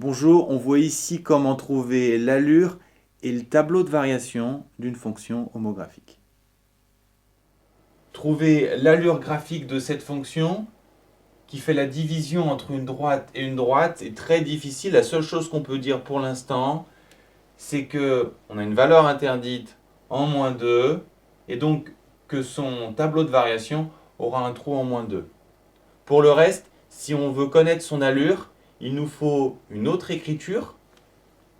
Bonjour, on voit ici comment trouver l'allure et le tableau de variation d'une fonction homographique. Trouver l'allure graphique de cette fonction qui fait la division entre une droite et une droite est très difficile. La seule chose qu'on peut dire pour l'instant, c'est qu'on a une valeur interdite en -2 et donc que son tableau de variation aura un trou en -2. Pour le reste, si on veut connaître son allure, il nous faut une autre écriture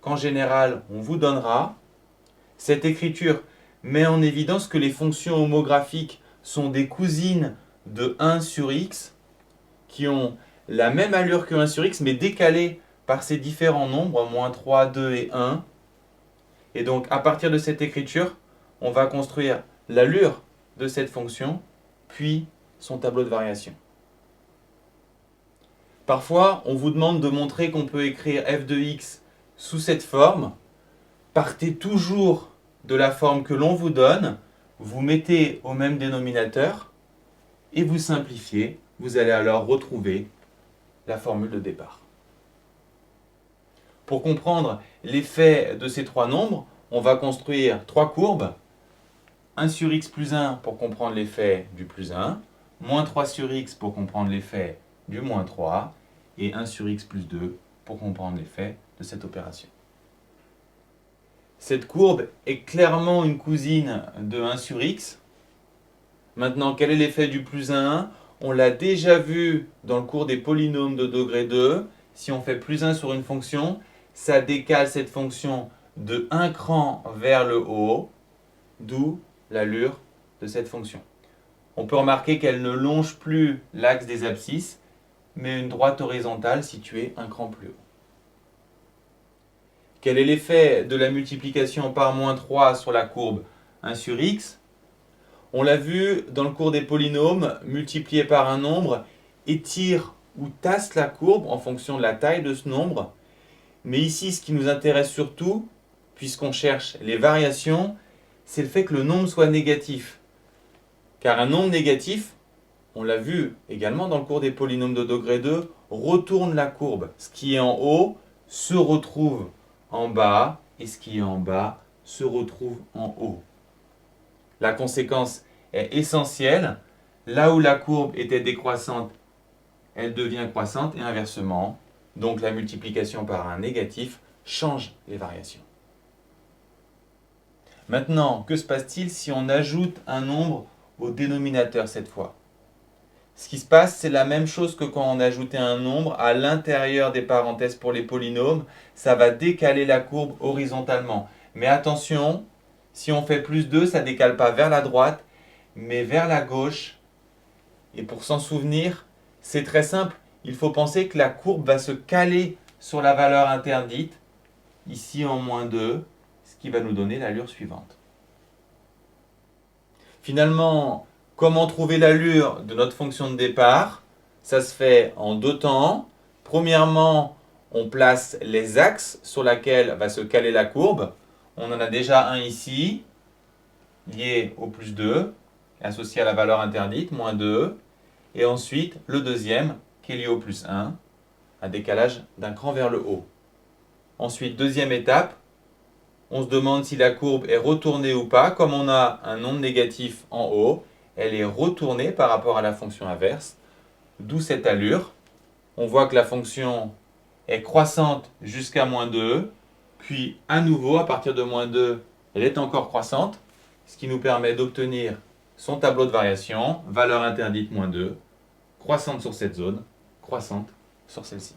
qu'en général on vous donnera. Cette écriture met en évidence que les fonctions homographiques sont des cousines de 1 sur x qui ont la même allure que 1 sur x mais décalées par ces différents nombres, -3, 2 et 1. Et donc à partir de cette écriture, on va construire l'allure de cette fonction, puis son tableau de variation. Parfois, on vous demande de montrer qu'on peut écrire f de x sous cette forme. Partez toujours de la forme que l'on vous donne, vous mettez au même dénominateur et vous simplifiez. Vous allez alors retrouver la formule de départ. Pour comprendre l'effet de ces trois nombres, on va construire trois courbes. 1 sur x plus 1 pour comprendre l'effet du plus 1, -3 sur x pour comprendre l'effet du -3, et 1 sur x plus 2 pour comprendre l'effet de cette opération. Cette courbe est clairement une cousine de 1 sur x. Maintenant, quel est l'effet du plus 1? On l'a déjà vu dans le cours des polynômes de degré 2. Si on fait plus 1 sur une fonction, ça décale cette fonction de un cran vers le haut, d'où l'allure de cette fonction. On peut remarquer qu'elle ne longe plus l'axe des abscisses, mais une droite horizontale située un cran plus haut. Quel est l'effet de la multiplication par -3 sur la courbe 1 sur x? On l'a vu dans le cours des polynômes, multiplier par un nombre étire ou tasse la courbe en fonction de la taille de ce nombre. Mais ici, ce qui nous intéresse surtout, puisqu'on cherche les variations, c'est le fait que le nombre soit négatif. Car un nombre négatif, on l'a vu également dans le cours des polynômes de degré 2, retourne la courbe. Ce qui est en haut se retrouve en bas et ce qui est en bas se retrouve en haut. La conséquence est essentielle. Là où la courbe était décroissante, elle devient croissante et inversement. Donc la multiplication par un négatif change les variations. Maintenant, que se passe-t-il si on ajoute un nombre au dénominateur cette fois? Ce qui se passe, c'est la même chose que quand on ajoutait un nombre à l'intérieur des parenthèses pour les polynômes. Ça va décaler la courbe horizontalement. Mais attention, si on fait plus 2, ça ne décale pas vers la droite, mais vers la gauche. Et pour s'en souvenir, c'est très simple. Il faut penser que la courbe va se caler sur la valeur interdite, ici en -2, ce qui va nous donner l'allure suivante. Finalement, comment trouver l'allure de notre fonction de départ? Ça se fait en deux temps. Premièrement, on place les axes sur lesquels va se caler la courbe. On en a déjà un ici, lié au plus 2, associé à la valeur interdite, -2. Et ensuite, le deuxième, qui est lié au plus 1, un décalage d'un cran vers le haut. Ensuite, deuxième étape, on se demande si la courbe est retournée ou pas. Comme on a un nombre négatif en haut, elle est retournée par rapport à la fonction inverse, d'où cette allure. On voit que la fonction est croissante jusqu'à -2, puis à nouveau, à partir de -2, elle est encore croissante, ce qui nous permet d'obtenir son tableau de variation, valeur interdite -2, croissante sur cette zone, croissante sur celle-ci.